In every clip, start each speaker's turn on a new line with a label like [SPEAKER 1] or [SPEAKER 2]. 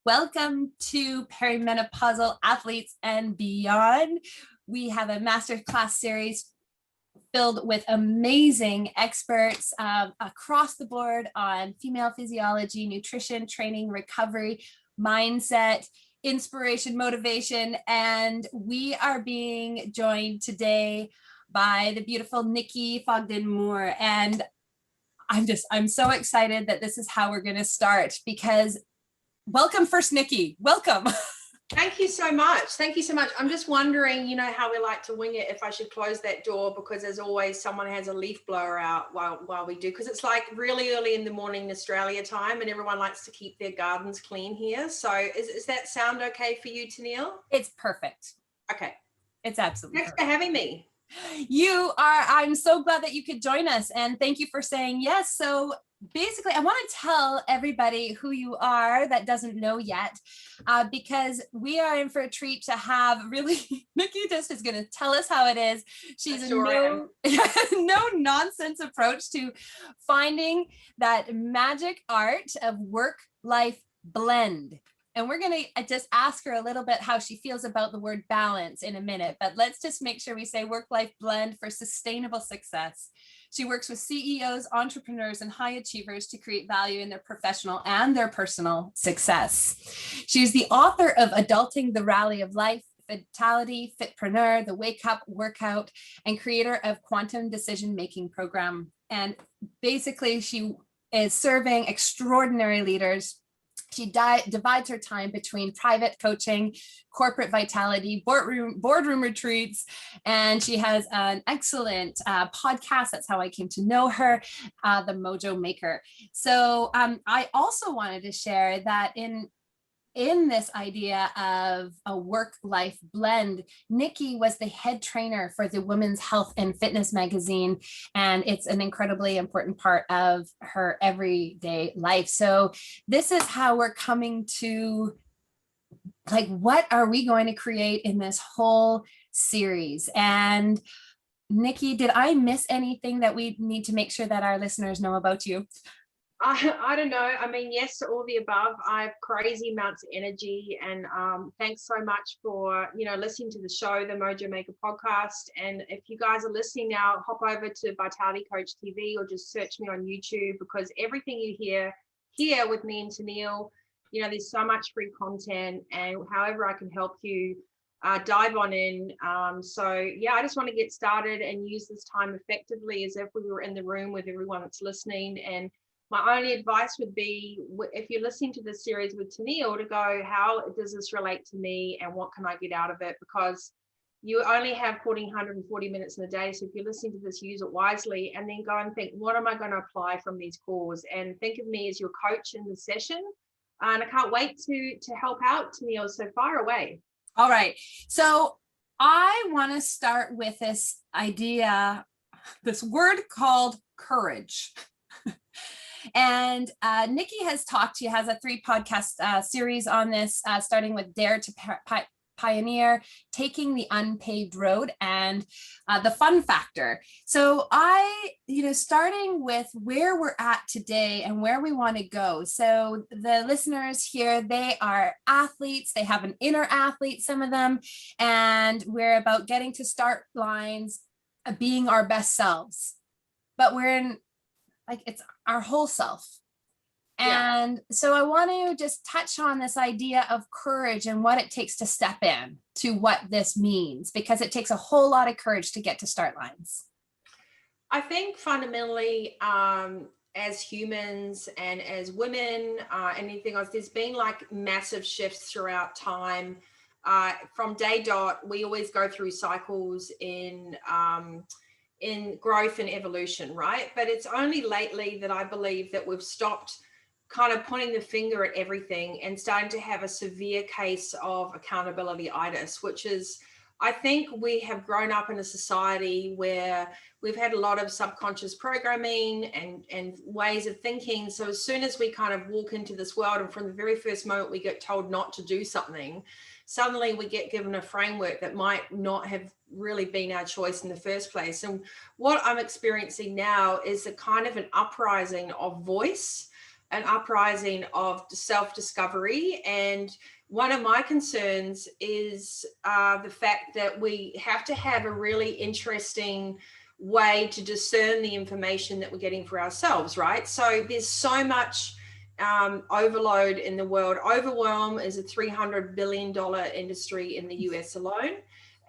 [SPEAKER 1] Welcome to Perimenopausal Athletes and Beyond. We have a masterclass series filled with amazing experts across the board on female physiology, nutrition, training, recovery, mindset, inspiration, motivation, and we are being joined today by the beautiful Nikki Fogden Moore. And I'm so excited that this is how we're going to start, because welcome first, Nikki. Welcome.
[SPEAKER 2] Thank you so much. Thank you so much. I'm just wondering, you know how we like to wing it, if I should close that door, because as always, someone has a leaf blower out while we do, because it's like really early in the morning Australia time and everyone likes to keep their gardens clean here. So is that sound okay for you, Tennille?
[SPEAKER 1] It's perfect.
[SPEAKER 2] Okay.
[SPEAKER 1] It's absolutely
[SPEAKER 2] Thanks
[SPEAKER 1] perfect.
[SPEAKER 2] for having me.
[SPEAKER 1] I'm so glad that you could join us, and thank you for saying yes. So basically, I want to tell everybody who you are that doesn't know yet, because we are in for a treat to have really, Nikki just is going to tell us how it is. She's a no nonsense approach to finding that magic art of work-life blend. And we're going to just ask her a little bit how she feels about the word balance in a minute, but let's just make sure we say work-life blend for sustainable success. She works with CEOs, entrepreneurs, and high achievers to create value in their professional and their personal success. She's the author of Adulting the Rally of Life, Vitality, Fitpreneur, The Wake Up Workout, and creator of Quantum Decision Making Program. And basically, she is serving extraordinary leaders. She divides her time between private coaching, corporate vitality, boardroom retreats, and she has an excellent podcast. That's how I came to know her, The Mojo Maker. So I also wanted to share that in this idea of a work-life blend, Nikki was the head trainer for the Women's Health and Fitness magazine, and it's an incredibly important part of her everyday life. So this is how we're coming to, like, what are we going to create in this whole series? And Nikki, did I miss anything that we need to make sure that our listeners know about you?
[SPEAKER 2] I don't know. I mean, yes to all the above. I have crazy amounts of energy, and thanks so much for, listening to the show, the Mojo Maker podcast. And if you guys are listening now, hop over to Vitality Coach TV or just search me on YouTube, because everything you hear here with me and Tennille, there's so much free content, and however I can help you, dive on in. So yeah, I just want to get started and use this time effectively as if we were in the room with everyone that's listening. And my only advice would be, if you're listening to this series with Tennille, to go, how does this relate to me and what can I get out of it? Because you only have 140 minutes in a day. So if you're listening to this, use it wisely, and then go and think, what am I going to apply from these calls? And think of me as your coach in the session. And I can't wait to help out, Tennille. So fire away.
[SPEAKER 1] All right. So I want to start with this idea, this word called courage. And Nikki has talked, she has a 3-podcast series on this, starting with Dare to Pioneer, Taking the Unpaved Road, and the fun factor. So starting with where we're at today and where we want to go. So the listeners here, they are athletes, they have an inner athlete, some of them, and we're about getting to start lines, being our best selves. But we're in, it's our whole self. And so I want to just touch on this idea of courage and what it takes to step in to what this means, because it takes a whole lot of courage to get to start lines.
[SPEAKER 2] I think fundamentally, as humans and as women, anything else, there's been like massive shifts throughout time. From day dot, we always go through cycles in growth and evolution, right? But it's only lately that I believe that we've stopped kind of pointing the finger at everything and starting to have a severe case of accountability-itis, which is, I think we have grown up in a society where we've had a lot of subconscious programming and ways of thinking. So as soon as we kind of walk into this world, and from the very first moment we get told not to do something, suddenly we get given a framework that might not have really been our choice in the first place. And what I'm experiencing now is a kind of an uprising of voice an uprising of self-discovery. And one of my concerns is the fact that we have to have a really interesting way to discern the information that we're getting for ourselves, right? So there's so much overload in the world. Overwhelm is a $300 billion industry in the US alone.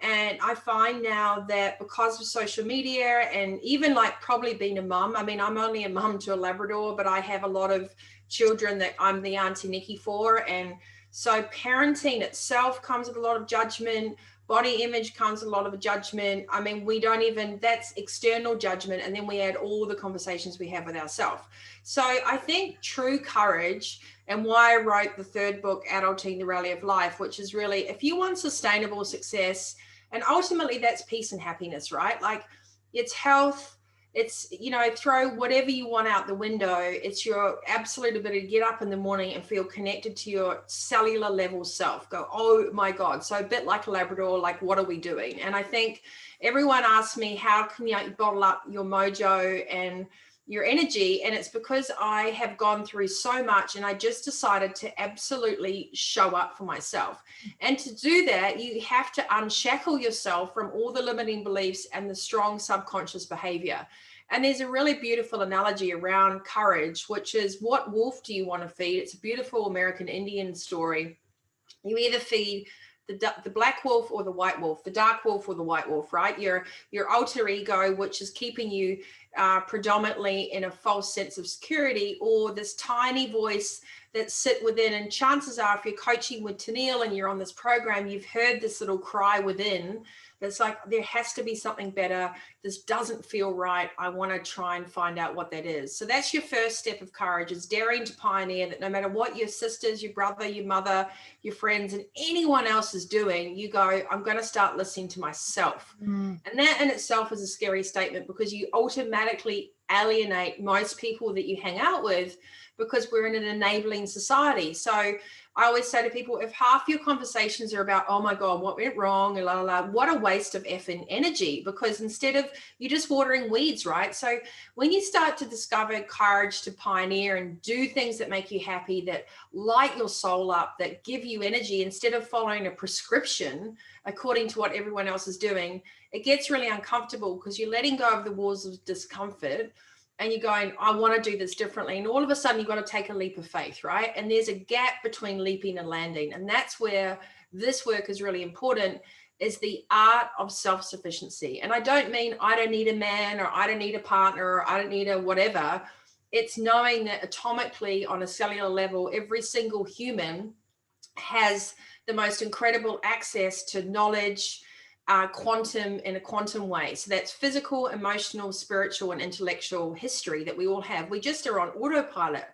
[SPEAKER 2] And I find now that because of social media and even like probably being a mum, I mean, I'm only a mum to a Labrador, but I have a lot of children that I'm the Auntie Nikki for. And so parenting itself comes with a lot of judgment. Body image comes with a lot of judgment. I mean, we don't even, that's external judgment. And then we add all the conversations we have with ourselves. So I think true courage, and why I wrote the third book, Adulting, the Rally of Life, which is really, if you want sustainable success, and ultimately that's peace and happiness, right? Like it's health, it's, you know, throw whatever you want out the window. It's your absolute ability to get up in the morning and feel connected to your cellular level self. Go, oh my God. So a bit like a Labrador, like what are we doing? And I think everyone asks me, how can you bottle up your mojo and your energy? And it's because I have gone through so much and I just decided to absolutely show up for myself. And to do that, you have to unshackle yourself from all the limiting beliefs and the strong subconscious behavior. And there's a really beautiful analogy around courage, which is, what wolf do you want to feed? It's a beautiful American Indian story. You either feed the black wolf or the white wolf, the dark wolf or the white wolf, right? Your alter ego, which is keeping you predominantly in a false sense of security, or this tiny voice that sit within. And chances are, if you're coaching with Tennille and you're on this program, you've heard this little cry within that's like, there has to be something better. This doesn't feel right. I want to try and find out what that is. So that's your first step of courage, is daring to pioneer that no matter what your sisters, your brother, your mother, your friends, and anyone else is doing, you go, I'm going to start listening to myself. And that in itself is a scary statement, because you automatically alienate most people that you hang out with, because we're in an enabling society. So I always say to people, if half your conversations are about, oh my God, what went wrong, and la, la, la, what a waste of effing energy, because instead of, you're just watering weeds, right? So when you start to discover courage to pioneer and do things that make you happy, that light your soul up, that give you energy, instead of following a prescription according to what everyone else is doing, it gets really uncomfortable, because you're letting go of the walls of discomfort. And you're going, I want to do this differently. And all of a sudden you've got to take a leap of faith, right? And there's a gap between leaping and landing. And that's where this work is really important, is the art of self-sufficiency. And I don't mean I don't need a man, or I don't need a partner, or I don't need a whatever. It's knowing that atomically, on a cellular level, every single human has the most incredible access to knowledge, quantum, in a quantum way. So that's physical, emotional, spiritual, and intellectual history that we all have. We just are on autopilot.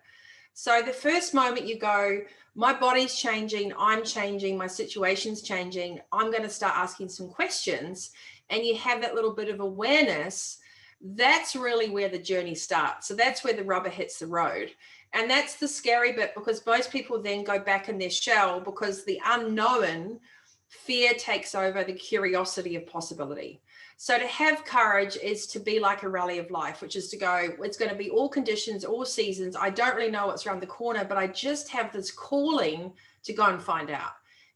[SPEAKER 2] So the first moment you go, my body's changing, I'm changing, my situation's changing, I'm going to start asking some questions, and you have that little bit of awareness, that's really where the journey starts. So that's where the rubber hits the road. And that's the scary bit, because most people then go back in their shell, because the unknown, fear takes over the curiosity of possibility. So to have courage is to be like a rally of life, which is to go, it's going to be all conditions, all seasons. I don't really know what's around the corner, but I just have this calling to go and find out.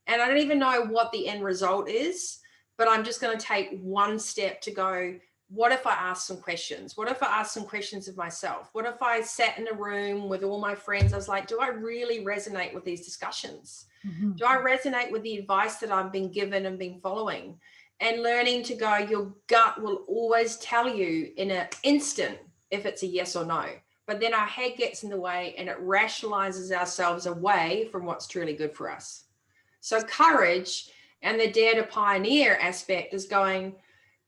[SPEAKER 2] And I don't even know what the end result is, but I'm just going to take one step to go, what if I ask some questions? What if I ask some questions of myself? What if I sat in a room with all my friends? I was like, do I really resonate with these discussions? Mm-hmm. Do I resonate with the advice that I've been given and been following? And learning to go, your gut will always tell you in an instant if it's a yes or no. But then our head gets in the way, and it rationalizes ourselves away from what's truly good for us. So courage and the dare to pioneer aspect is going,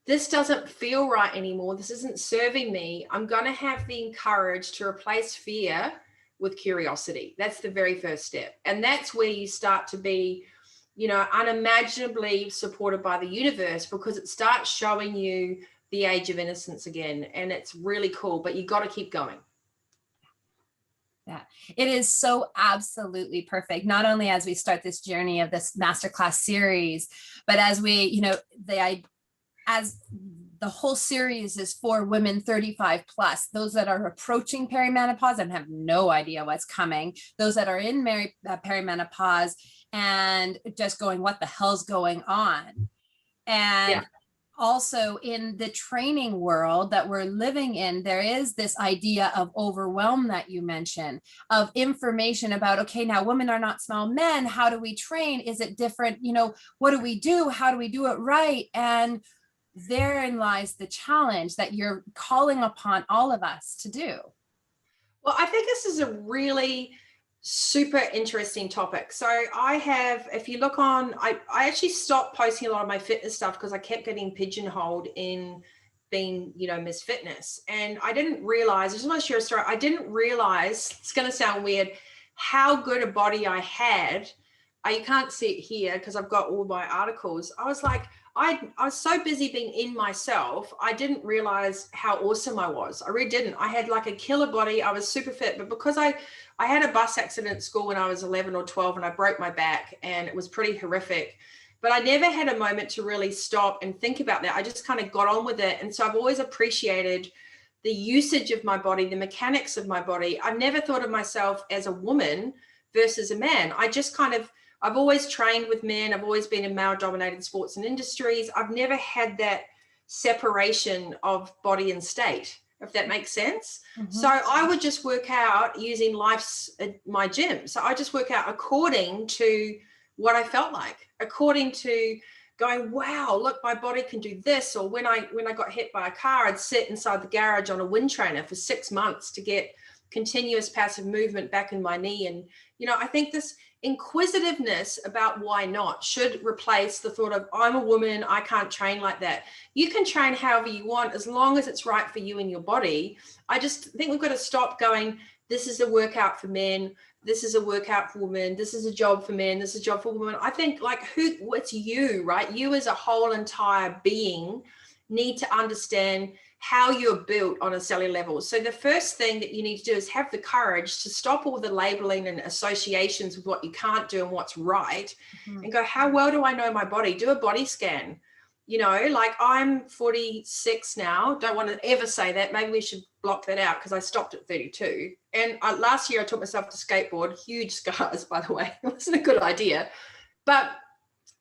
[SPEAKER 2] this doesn't feel right anymore. This isn't serving me. I'm going to have the courage to replace fear with curiosity. That's the very first step. And that's where you start to be, you know, unimaginably supported by the universe, because it starts showing you the age of innocence again. And it's really cool, but you got to keep going.
[SPEAKER 1] Yeah, it is so absolutely perfect. Not only as we start this journey of this masterclass series, but as we, you know, as the whole series is for women 35 plus, those that are approaching perimenopause and have no idea what's coming, those that are in perimenopause and just going, what the hell's going on? And
[SPEAKER 2] Yeah.
[SPEAKER 1] also in the training world that we're living in, there is this idea of overwhelm that you mentioned, of information about, okay, now women are not small men. How do we train? Is it different? You know, what do we do? How do we do it right? And therein lies the challenge that you're calling upon all of us to do.
[SPEAKER 2] Well, I think this is a really super interesting topic. So I have, if you look on, I actually stopped posting a lot of my fitness stuff because I kept getting pigeonholed in being, you know, Miss Fitness. And I didn't realize, I just want to share a story. I didn't realize, it's going to sound weird, how good a body I had. You can't see it here because I've got all my articles. I was like, I was so busy being in myself, I didn't realize how awesome I was. I really didn't. I had like a killer body. I was super fit, but because I had a bus accident at school when I was 11 or 12 and I broke my back and it was pretty horrific, but I never had a moment to really stop and think about that. I just kind of got on with it. And so I've always appreciated the usage of my body, the mechanics of my body. I've never thought of myself as a woman versus a man. I've always trained with men. I've always been in male dominated sports and industries. I've never had that separation of body and state, if that makes sense. Mm-hmm. So I would just work out using my gym. So I just work out according to what I felt like, according to going, wow, look, my body can do this. Or when I got hit by a car, I'd sit inside the garage on a wind trainer for 6 months to get continuous passive movement back in my knee. And, you know, I think this inquisitiveness about why not should replace the thought of, I'm a woman, I can't train like that. You can train however you want as long as it's right for you and your body. I just think we've got to stop going, this is a workout for men, this is a workout for women, this is a job for men, this is a job for women. I think like what's you, right? You as a whole entire being need to understand how you're built on a cellular level. So the first thing that you need to do is have the courage to stop all the labeling and associations with what you can't do and what's right, and go, how well do I know my body? Do a body scan. You know, like I'm 46 now. Don't want to ever say that. Maybe we should block that out because I stopped at 32. And last year I taught myself to skateboard. Huge scars, by the way. It wasn't a good idea. But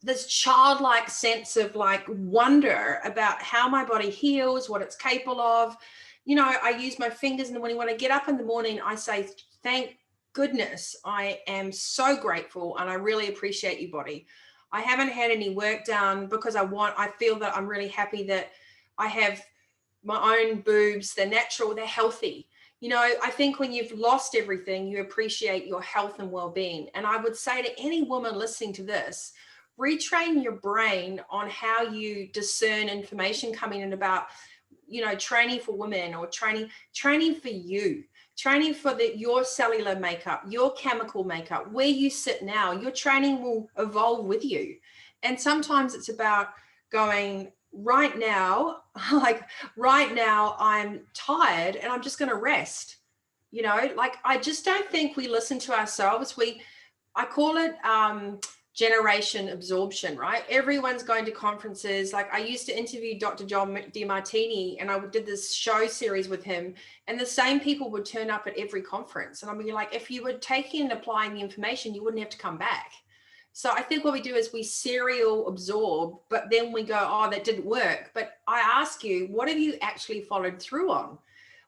[SPEAKER 2] this childlike sense of like wonder about how my body heals, what it's capable of. You know, I use my fingers in the morning. When I get up in the morning, I say, thank goodness, I am so grateful and I really appreciate you, body. I haven't had any work done because I feel that I'm really happy that I have my own boobs. They're natural, they're healthy. You know, I think when you've lost everything, you appreciate your health and well-being. And I would say to any woman listening to this, retrain your brain on how you discern information coming in about, you know, training for women or training for you, training for your cellular makeup, your chemical makeup, where you sit now. Your training will evolve with you. And sometimes it's about going, right now, right now I'm tired and I'm just going to rest. You know, like I just don't think we listen to ourselves. I call it generation absorption, right? Everyone's going to conferences. Like I used to interview Dr. John DeMartini and I did this show series with him, and the same people would turn up at every conference. And I'm like, if you were taking and applying the information, you wouldn't have to come back. So I think what we do is we serial absorb, but then we go, oh, that didn't work. But I ask you, what have you actually followed through on?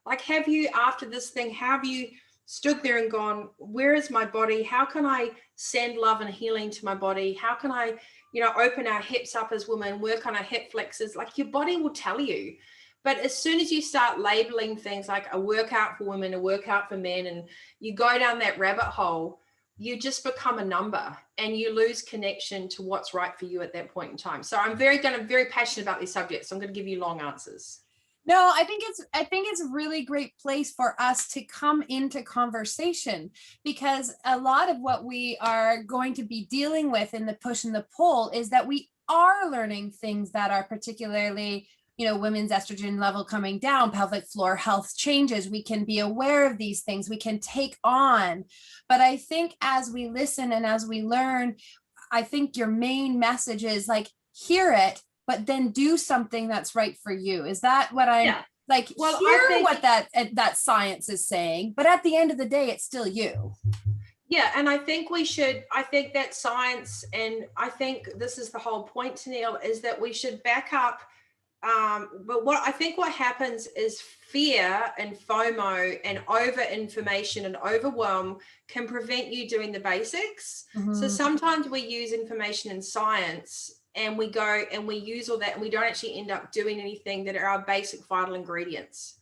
[SPEAKER 2] Like, have you, after this thing, have you stood there and gone, where is my body? How can I send love and healing to my body? How can I, you know, open our hips up as women, work on our hip flexors? Like your body will tell you. But as soon as you start labeling things like a workout for women, a workout for men, and you go down that rabbit hole, you just become a number and you lose connection to what's right for you at that point in time. So I'm very passionate about these subjects. So I'm going to give you long answers.
[SPEAKER 1] No, I think it's a really great place for us to come into conversation, because a lot of what we are going to be dealing with in the push and the pull is that we are learning things that are particularly, you know, women's estrogen level coming down, pelvic floor health changes. We can be aware of these things, we can take on. But I think as we listen and as we learn, I think your main message is like, hear it, but then do something that's right for you. Is that what I'm
[SPEAKER 2] Yeah.
[SPEAKER 1] like?
[SPEAKER 2] Well,
[SPEAKER 1] Hear
[SPEAKER 2] I think,
[SPEAKER 1] what that science is saying, but at the end of the day, it's still you.
[SPEAKER 2] yeah, and I think I think that science, and I think this is the whole point, Neil, is that we should back up. But what I think what happens is fear and FOMO and over information and overwhelm can prevent you doing the basics. So sometimes we use information in science and we go and we use all that and we don't actually end up doing anything that are our basic vital ingredients.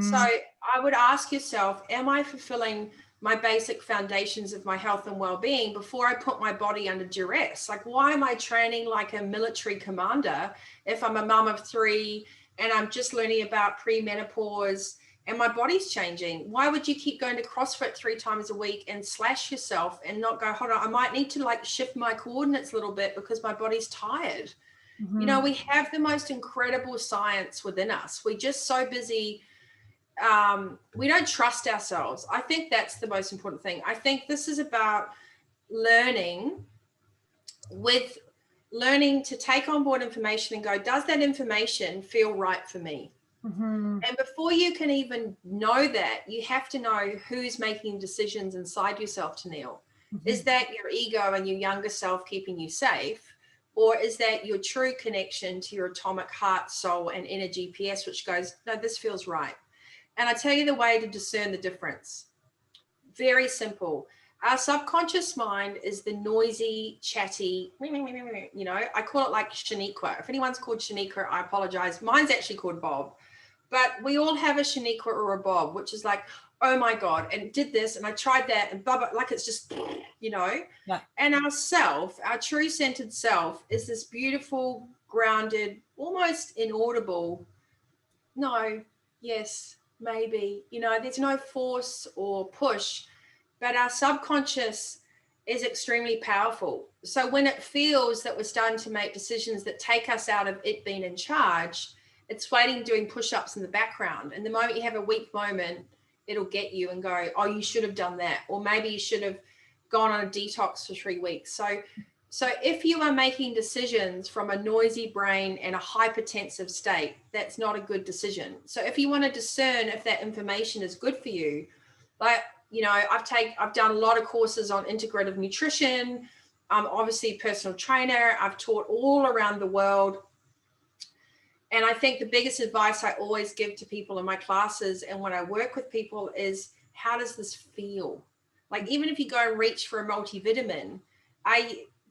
[SPEAKER 2] So I would ask yourself, am I fulfilling my basic foundations of my health and well-being before I put my body under duress? Like, why am I training like a military commander if I'm a mum of 3 and I'm just learning about premenopause and my body's changing? Why would you keep going to CrossFit 3 times a week and slash yourself and not go, hold on, I might need to like shift my coordinates a little bit because my body's tired? You know, we have the most incredible science within us. We're just so busy. We don't trust ourselves. I think that's the most important thing. I think this is about learning to take on board information and go, does that information feel right for me? And before you can even know that, you have to know who's making decisions inside yourself, Tennille. Is that your ego and your younger self keeping you safe? Or is that your true connection to your atomic heart, soul, and inner GPS, which goes, no, this feels right? And I tell you the way to discern the difference. Very simple. Our subconscious mind is the noisy, chatty, you know, I call it like Shaniqua. If anyone's called Shaniqua, I apologize. Mine's actually called Bob. But we all have a Shaniqua or a Bob, which is like, oh my God, and did this, and I tried that, and blah, blah, like it's just, you know.
[SPEAKER 1] Yeah.
[SPEAKER 2] And our self, our true centered self, is this beautiful, grounded, almost inaudible, no, yes, maybe, you know, there's no force or push, but our subconscious is extremely powerful. So when it feels that we're starting to make decisions that take us out of it being in charge, it's waiting, doing push-ups in the background. And the moment you have a weak moment, it'll get you and go, oh, you should have done that. Or maybe you should have gone on a detox for 3 weeks. So if you are making decisions from a noisy brain and a hypertensive state, that's not a good decision. So if you want to discern if that information is good for you, like, you know, I've done a lot of courses on integrative nutrition. I'm obviously a personal trainer. I've taught all around the world. And I think the biggest advice I always give to people in my classes and when I work with people is, how does this feel? Like, even if you go and reach for a multivitamin,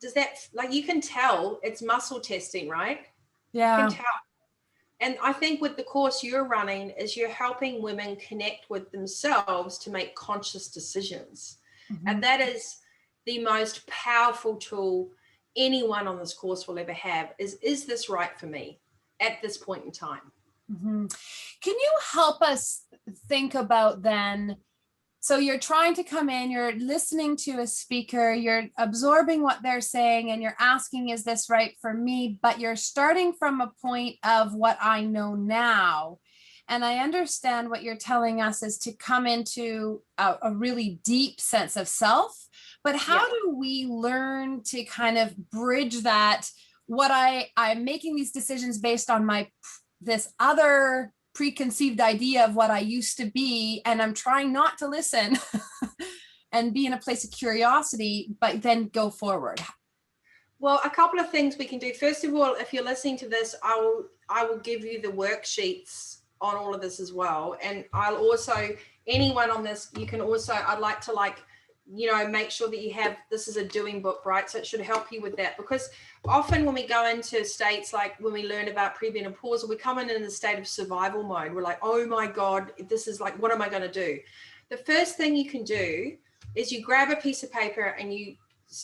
[SPEAKER 2] does that, like, you can tell it's muscle testing, right?
[SPEAKER 1] Yeah.
[SPEAKER 2] You can tell. And I think with the course you're running is you're helping women connect with themselves to make conscious decisions. And that is the most powerful tool anyone on this course will ever have is this right for me at this point in time?
[SPEAKER 1] Can you help us think about then, so you're trying to come in, you're listening to a speaker, you're absorbing what they're saying, and you're asking, is this right for me? But you're starting from a point of what I know now. And I understand what you're telling us is to come into a really deep sense of self. But how do we learn to kind of bridge that, what I'm making these decisions based on this other preconceived idea of what I used to be, and I'm trying not to listen and be in a place of curiosity, but then go forward?
[SPEAKER 2] Well, a couple of things we can do. First of all, if you're listening to this, I will give you the worksheets on all of this as well. And I'll also, anyone on this, you can also, I'd like to, like, you know, make sure that you have, this is a doing book, right? So it should help you with that, because often when we go into states, like when we learn about premenopause, we come in the state of survival mode. We're like, oh my God, this is like, what am I going to do? The first thing you can do is you grab a piece of paper and you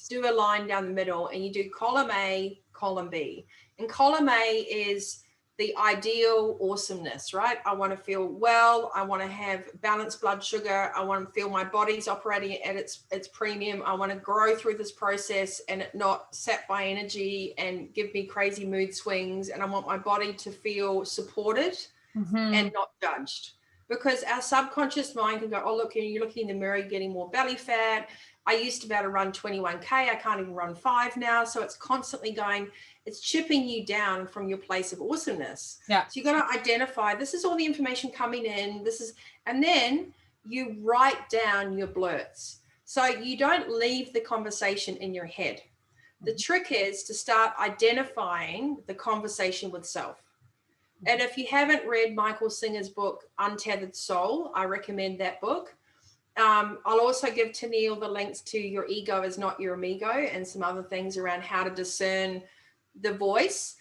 [SPEAKER 2] do a line down the middle and you do column A, column B. And column A is the ideal awesomeness, right? I want to feel well. I want to have balanced blood sugar. I want to feel my body's operating at its premium. I want to grow through this process and it not sap by energy and give me crazy mood swings. And I want my body to feel supported and not judged. because our subconscious mind can go, oh, look, you're looking in the mirror, you're getting more belly fat. I used to be able to run 21K. I can't even run 5 now. So it's constantly going, it's chipping you down from your place of awesomeness.
[SPEAKER 1] Yeah.
[SPEAKER 2] So you got to identify, this is all the information coming in. And then you write down your blurts. So you don't leave the conversation in your head. The trick is to start identifying the conversation with self. And if you haven't read Michael Singer's book, Untethered Soul, I recommend that book. I'll also give Tennille the links to Your Ego Is Not Your Amigo and some other things around how to discern the voice.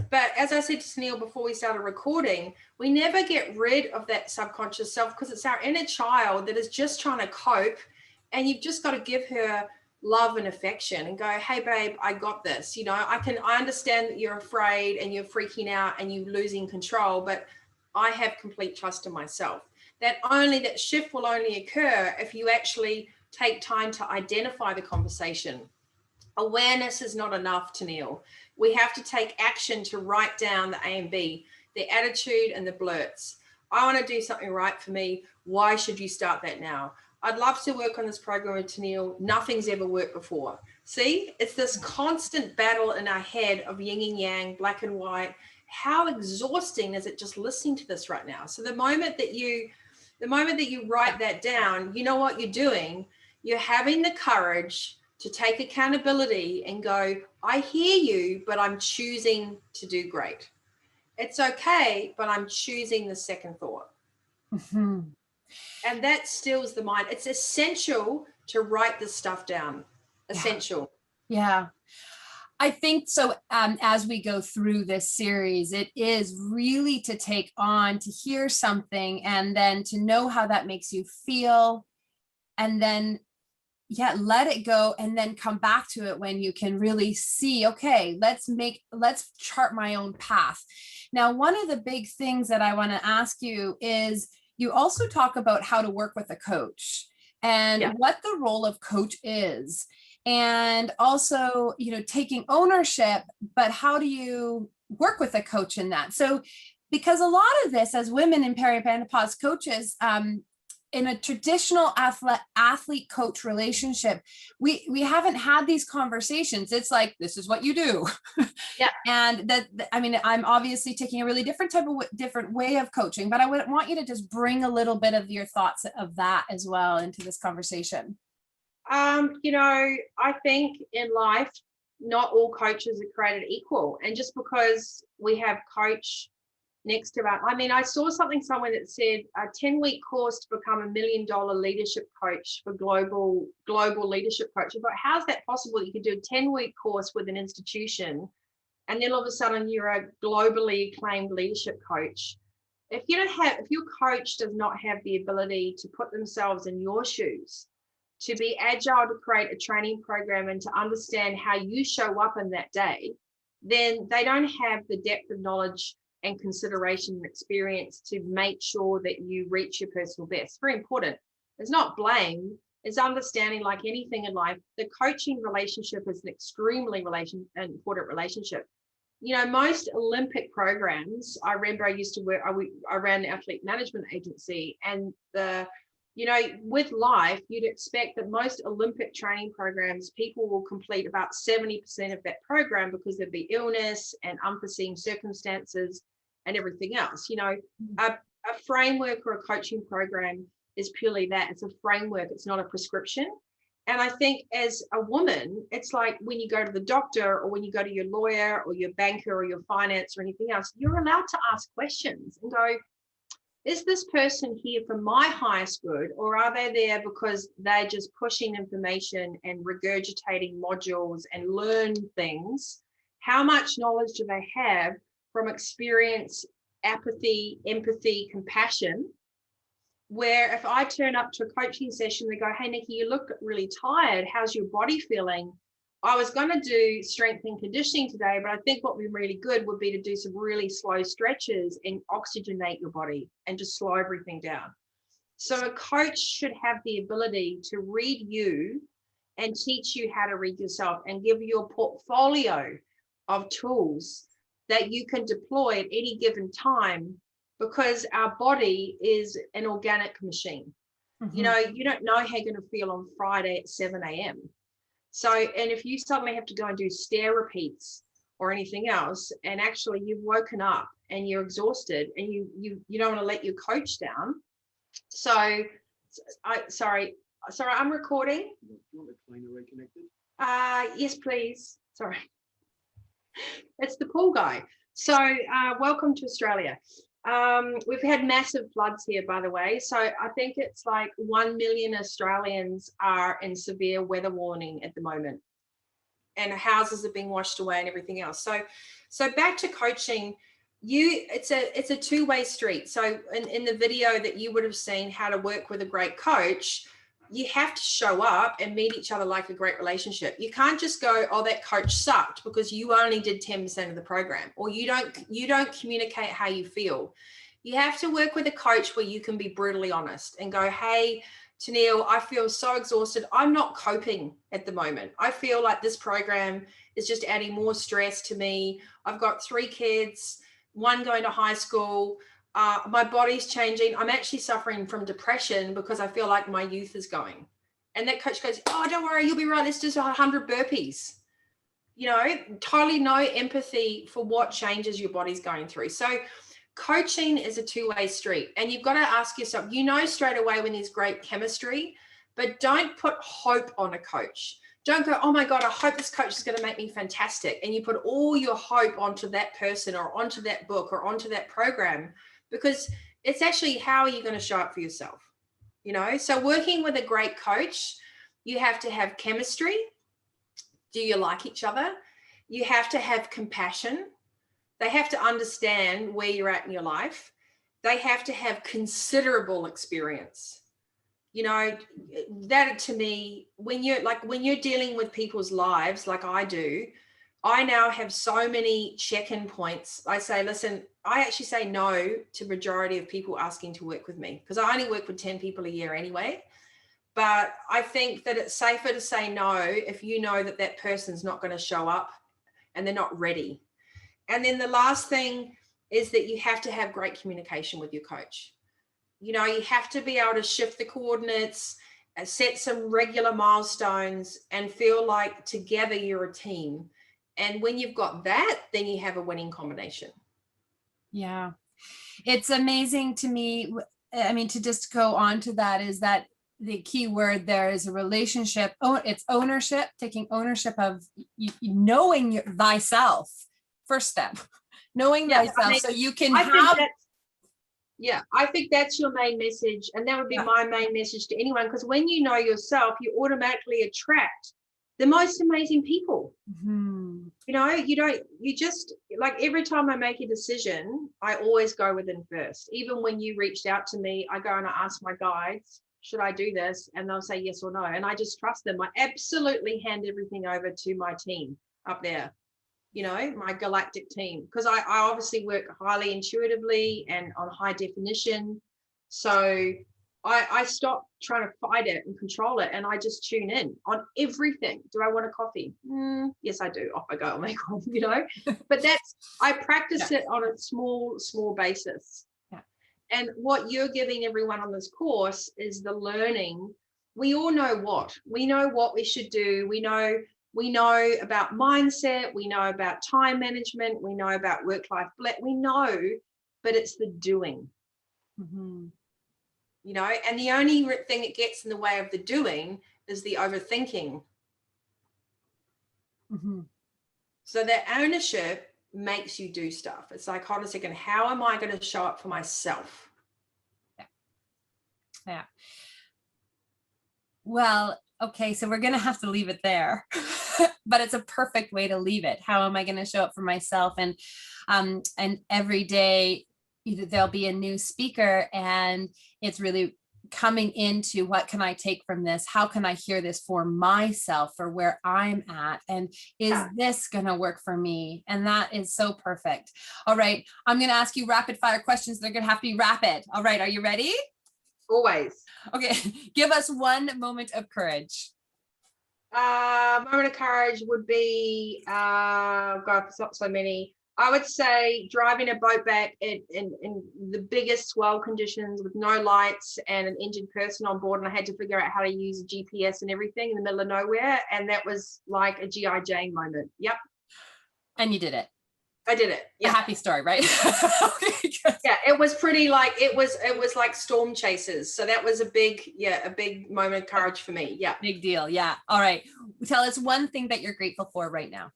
[SPEAKER 2] But as I said to Tennille before we started recording, we never get rid of that subconscious self because it's our inner child that is just trying to cope. And you've just got to give her love and affection and go, hey, babe, I got this. You know, I understand that you're afraid and you're freaking out and you're losing control, but I have complete trust in myself. That shift will only occur if you actually take time to identify the conversation. Awareness is not enough, Tennille. We have to take action to write down the A and B, the attitude and the blurts. I want to do something right for me. Why should you start that now? I'd love to work on this program with Tennille. Nothing's ever worked before. See, it's this constant battle in our head of yin and yang, black and white. How exhausting is it just listening to this right now? So the moment that you write that down, you know what you're doing? You're having the courage to take accountability and go, I hear you, but I'm choosing to do great. It's okay, but I'm choosing the second thought.
[SPEAKER 1] Mm-hmm.
[SPEAKER 2] And that stills the mind. It's essential to write this stuff down. Essential.
[SPEAKER 1] Yeah. I think so. As we go through this series, it is really to take on, to hear something and then to know how that makes you feel. And then, let it go and then come back to it when you can really see, okay, let's chart my own path. Now, one of the big things that I want to ask you is, you also talk about how to work with a coach and what the role of coach is. And also, taking ownership, but how do you work with a coach in that? So, because a lot of this as women in perimenopause coaches, in a traditional athlete coach relationship, we haven't had these conversations. It's like, this is what you do.
[SPEAKER 2] Yeah.
[SPEAKER 1] And I'm obviously taking a really different way of coaching, but I would want you to just bring a little bit of your thoughts of that as well into this conversation.
[SPEAKER 2] I think in life, not all coaches are created equal. And just because we have coach next to that, I saw somewhere that said a 10-week course to become $1 million leadership coach for global leadership coaches. But how's that possible? You could do a 10-week course with an institution, and then all of a sudden you're a globally acclaimed leadership coach. If your coach does not have the ability to put themselves in your shoes, to be agile, to create a training program and to understand how you show up in that day, then they don't have the depth of knowledge and consideration and experience to make sure that you reach your personal best. Very important. It's not blame, it's understanding. Like anything in life, the coaching relationship is an extremely important relationship. Most Olympic programs, I remember I used to work, I ran an athlete management agency, and with life, you'd expect that most Olympic training programs, people will complete about 70% of that program because there'd be illness and unforeseen circumstances and everything else. A framework or a coaching program is purely that. It's a framework. It's not a prescription. And I think as a woman, it's like when you go to the doctor or when you go to your lawyer or your banker or your finance or anything else, you're allowed to ask questions and go, is this person here for my highest good, or are they there because they're just pushing information and regurgitating modules and learn things? How much knowledge do they have from experience, apathy, empathy, compassion? Where if I turn up to a coaching session, they go, hey, Nikki, you look really tired. How's your body feeling? I was going to do strength and conditioning today, but I think what would be really good would be to do some really slow stretches and oxygenate your body and just slow everything down. So a coach should have the ability to read you and teach you how to read yourself and give you a portfolio of tools that you can deploy at any given time, because our body is an organic machine. You know, you don't know how you're going to feel on Friday at 7 a.m. So, and if you suddenly have to go and do stair repeats or anything else, and actually you've woken up and you're exhausted and you don't want to let your coach down. So, sorry, I'm recording.
[SPEAKER 3] You want the cleaner reconnected?
[SPEAKER 2] Yes, please. Sorry. It's the pool guy. So, welcome to Australia. We've had massive floods here, by the way. So I think it's like 1 million Australians are in severe weather warning at the moment, and houses are being washed away and everything else. So back to coaching, it's a two-way street. So in the video that you would have seen how to work with a great coach, you have to show up and meet each other like a great relationship. You can't just go, oh, that coach sucked because you only did 10% of the program, or you don't communicate how you feel. You have to work with a coach where you can be brutally honest and go, hey, Tennille, I feel so exhausted. I'm not coping at the moment. I feel like this program is just adding more stress to me. I've got 3 kids, 1 going to high school. My body's changing. I'm actually suffering from depression because I feel like my youth is going. And that coach goes, oh, don't worry, you'll be right. Let's just 100 burpees. You know, totally no empathy for what changes your body's going through. So coaching is a two-way street, and you've got to ask yourself, you know, straight away when there's great chemistry, but don't put hope on a coach. Don't go, oh my God, I hope this coach is going to make me fantastic. And you put all your hope onto that person or onto that book or onto that program, because it's actually, how are you going to show up for yourself? You know, so working with a great coach, you have to have chemistry. Do you like each other? You have to have compassion. They have to understand where you're at in your life. They have to have considerable experience. You know, that to me, when you're dealing with people's lives like I do, I now have so many check-in points. I say, listen, I actually say no to majority of people asking to work with me, because I only work with 10 people a year anyway. But I think that it's safer to say no if you know that that person's not going to show up and they're not ready. And then the last thing is that you have to have great communication with your coach. You know, you have to be able to shift the coordinates, set some regular milestones, and feel like together you're a team. And when you've got that, then you have a winning combination.
[SPEAKER 1] Yeah. It's amazing to me. I mean, to just go on to that, is that the key word there is a relationship. Oh, it's ownership, taking ownership of knowing thyself. First step, knowing thyself, I mean, so you can
[SPEAKER 2] I think that's your main message. And that would be my main message to anyone, because when you know yourself, you automatically attract the most amazing people. You know, you just, like, every time I make a decision, I always go within first. Even when you reached out to me, I go and I ask my guides, should I do this? And they'll say yes or no. And I just trust them. I absolutely hand everything over to my team up there, you know, my galactic team, because I obviously work highly intuitively and on high definition. So I stop trying to fight it and control it, and I just tune in on everything. Do I want a coffee? Yes, I do. Off I go. I'll make one, you know. But I practice it on a small basis. And what you're giving everyone on this course is the learning. We all know what we should do. We know about mindset. We know about time management. We know about work-life balance. We know, but it's the doing. You know, and the only thing that gets in the way of the doing is the overthinking. So that ownership makes you do stuff. It's like, hold on a second, how am I going to show up for myself?
[SPEAKER 1] Yeah. Well, okay, so we're going to have to leave it there, but it's a perfect way to leave it. How am I going to show up for myself? And every day, either there'll be a new speaker, and it's really coming into, what can I take from this? How can I hear this for myself, for where I'm at? And is this going to work for me? And that is so perfect. All right. I'm going to ask you rapid fire questions. They're going to have to be rapid. All right. Are you ready?
[SPEAKER 2] Always.
[SPEAKER 1] Okay. Give us one moment of courage.
[SPEAKER 2] Moment of courage would be, God, it's not so many. I would say driving a boat back in the biggest swell conditions with no lights and an injured person on board, and I had to figure out how to use GPS and everything in the middle of nowhere, and that was like a GI Jane moment. Yep.
[SPEAKER 1] And you did it.
[SPEAKER 2] I did it.
[SPEAKER 1] Yeah. A happy story, right? Okay, good.
[SPEAKER 2] Yeah, it was pretty like it was like Storm Chasers. So that was a big moment of courage for me. Yeah.
[SPEAKER 1] Big deal. Yeah. All right. Tell us one thing that you're grateful for right now.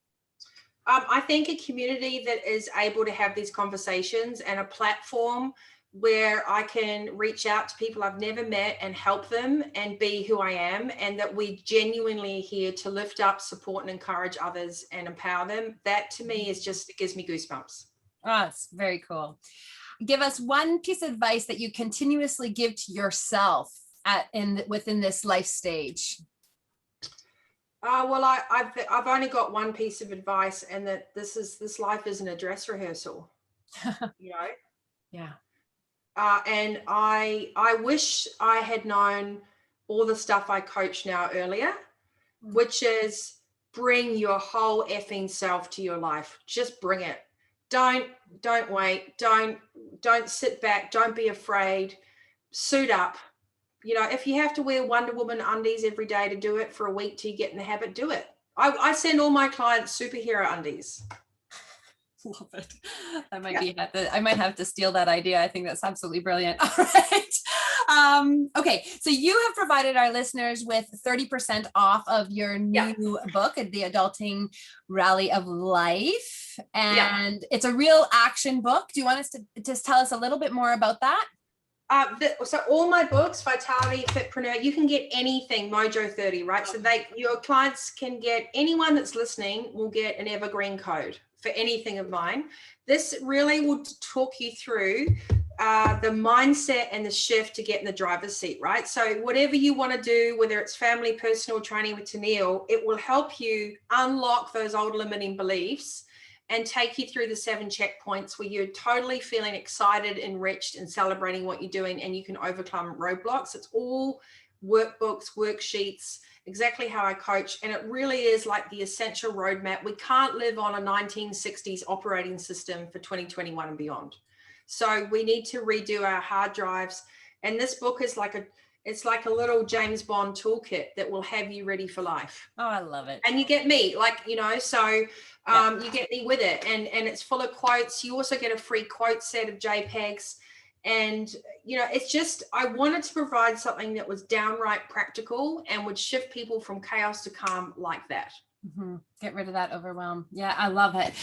[SPEAKER 2] I think a community that is able to have these conversations and a platform where I can reach out to people I've never met and help them and be who I am, and that we genuinely are here to lift up, support, and encourage others and empower them. That to me is just, it gives me goosebumps.
[SPEAKER 1] Oh, it's very cool. Give us one piece of advice that you continuously give to yourself within this life stage.
[SPEAKER 2] Well, I've only got one piece of advice, and that this life isn't a dress rehearsal. You know.
[SPEAKER 1] Yeah.
[SPEAKER 2] And I wish I had known all the stuff I coach now earlier, which is bring your whole effing self to your life. Just bring it. Don't wait. Don't sit back. Don't be afraid. Suit up. You know, if you have to wear Wonder Woman undies every day to do it for a week till you get in the habit, do it. I send all my clients superhero undies.
[SPEAKER 1] Love it. I might have to steal that idea. I think that's absolutely brilliant. All right. Okay. So you have provided our listeners with 30% off of your new book, The Adulting Rally of Life. And it's a real action book. Do you want us to just tell us a little bit more about that?
[SPEAKER 2] So all my books, Vitality, Fitpreneur, you can get anything Mojo 30, right? So your clients can get, anyone that's listening will get an evergreen code for anything of mine. This really will talk you through the mindset and the shift to get in the driver's seat, right? So whatever you want to do, whether it's family, personal training with Tennille, it will help you unlock those old limiting beliefs and take you through the 7 checkpoints where you're totally feeling excited, enriched, and celebrating what you're doing, and you can overcome roadblocks. It's all workbooks, worksheets, exactly how I coach, and it really is like the essential roadmap. We can't live on a 1960s operating system for 2021 and beyond. So we need to redo our hard drives, and this book is like a little James Bond toolkit that will have you ready for life.
[SPEAKER 1] Oh, I love it.
[SPEAKER 2] And you get me, so you get me with it, and it's full of quotes. You also get a free quote set of JPEGs. And, it's just, I wanted to provide something that was downright practical and would shift people from chaos to calm like that.
[SPEAKER 1] Mm-hmm. Get rid of that overwhelm. Yeah, I love it.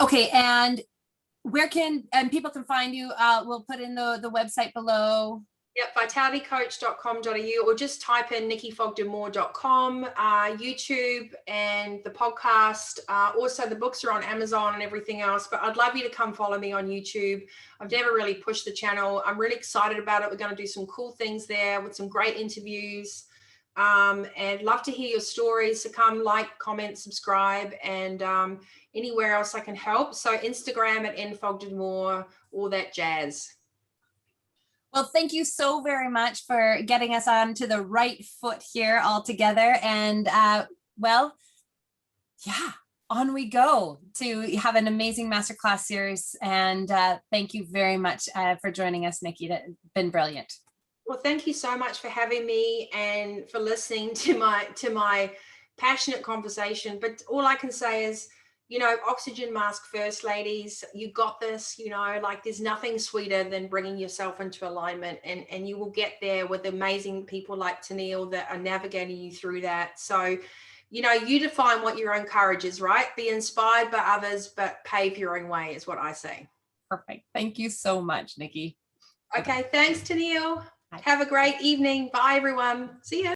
[SPEAKER 1] Okay. And people can find you? We'll put in the website below.
[SPEAKER 2] Yep, vitalitycoach.com.au, or just type in nikkifogdenmore.com, YouTube, and the podcast. Also, the books are on Amazon and everything else, but I'd love you to come follow me on YouTube. I've never really pushed the channel. I'm really excited about it. We're going to do some cool things there with some great interviews, and love to hear your stories. So come like, comment, subscribe, and anywhere else I can help. So Instagram at nfogdenmore, all that jazz.
[SPEAKER 1] Well, thank you so very much for getting us on to the right foot here all together. And on we go to have an amazing masterclass series. And thank you very much for joining us, Nikki. That's been brilliant.
[SPEAKER 2] Well, thank you so much for having me and for listening to my passionate conversation. But all I can say is, oxygen mask first, ladies. You got this. There's nothing sweeter than bringing yourself into alignment, and you will get there with amazing people like Tennille that are navigating you through that. So, you define what your own courage is, right? Be inspired by others, but pave your own way is what I say.
[SPEAKER 1] Perfect. Thank you so much, Nikki.
[SPEAKER 2] Okay. Thanks, Tennille. Have a great evening. Bye, everyone. See ya.